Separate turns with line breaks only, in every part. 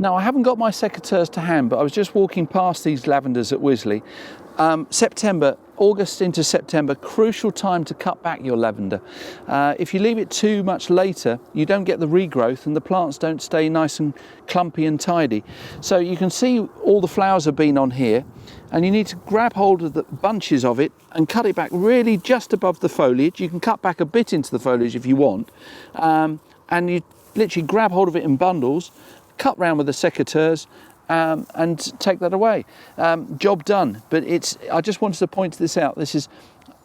Now, I haven't got my secateurs to hand, but I was just walking past these lavenders at Wisley. August into September, crucial time to cut back your lavender. If you leave it too much later, you don't get the regrowth and the plants don't stay nice and clumpy and tidy. So you can see all the flowers have been on here, and you need to grab hold of the bunches of it and cut it back really just above the foliage. You can cut back a bit into the foliage if you want, and you literally grab hold of it in bundles, cut round with the secateurs, and take that away. Job done. But I just wanted to point this out. This is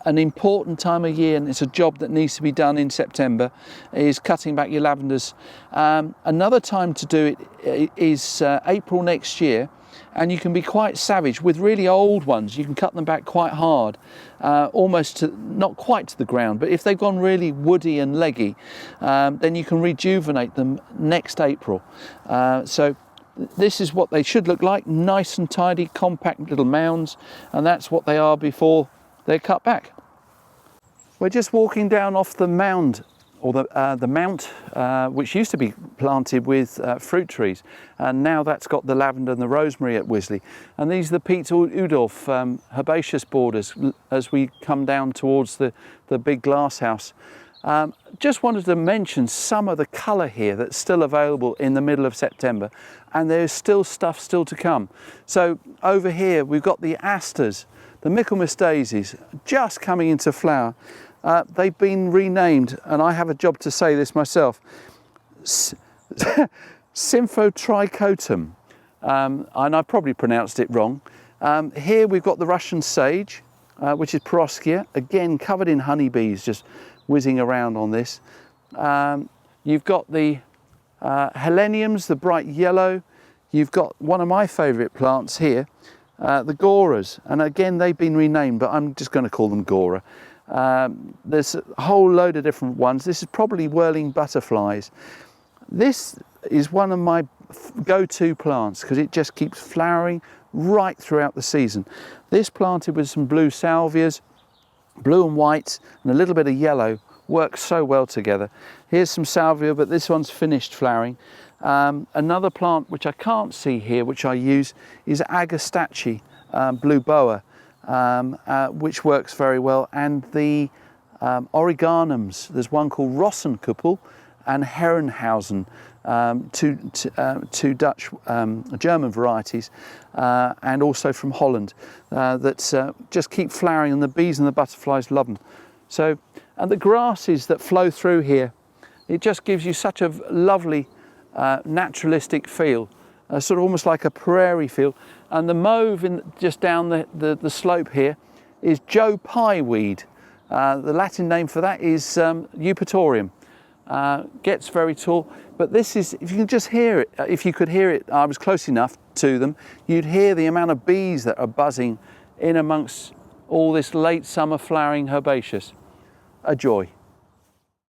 an important time of year, and it's a job that needs to be done in September, is cutting back your lavenders. Another time to do it is April next year, and you can be quite savage with really old ones. You can cut them back quite hard, almost not quite to the ground, but if they've gone really woody and leggy, then you can rejuvenate them next April. So this is what they should look like, nice and tidy, compact little mounds, and that's what they are before they're cut back. We're just walking down off the mound, or the mount, which used to be planted with fruit trees, and now that's got the lavender and the rosemary at Wisley. And these are the Piet Oudolf herbaceous borders as we come down towards the big glass house. Just wanted to mention some of the colour here that's still available in the middle of September, and there's still stuff still to come. So over here we've got the asters, the Michaelmas daisies, just coming into flower. They've been renamed, and I have a job to say this myself, Symphotrichotum, and I probably pronounced it wrong. Here we've got the Russian sage, which is Perovskia, again covered in honeybees, just whizzing around on this. You've got the heleniums, the bright yellow. You've got one of my favourite plants here, the goras, and again they've been renamed, but I'm just going to call them gora. There's a whole load of different ones. This is probably whirling butterflies. This is one of my go-to plants because it just keeps flowering right throughout the season. This planted with some blue salvias, blue and white and a little bit of yellow, works so well together. Here's some salvia, but this one's finished flowering. Another plant which I can't see here, which I use, is Agastache blue boa, which works very well, and the oreganums. There's one called Rossenkuppel and Herrenhausen, two Dutch German varieties, and also from Holland, that just keep flowering, and the bees and the butterflies love them. So, and the grasses that flow through here, it just gives you such a lovely naturalistic feel, sort of almost like a prairie feel. And the mauve just down the slope here is Joe Pye weed. The Latin name for that is Eupatorium. Gets very tall, but this is, if you can just hear it, if you could hear it, I was close enough to them, you'd hear the amount of bees that are buzzing in amongst all this late summer flowering herbaceous. A joy.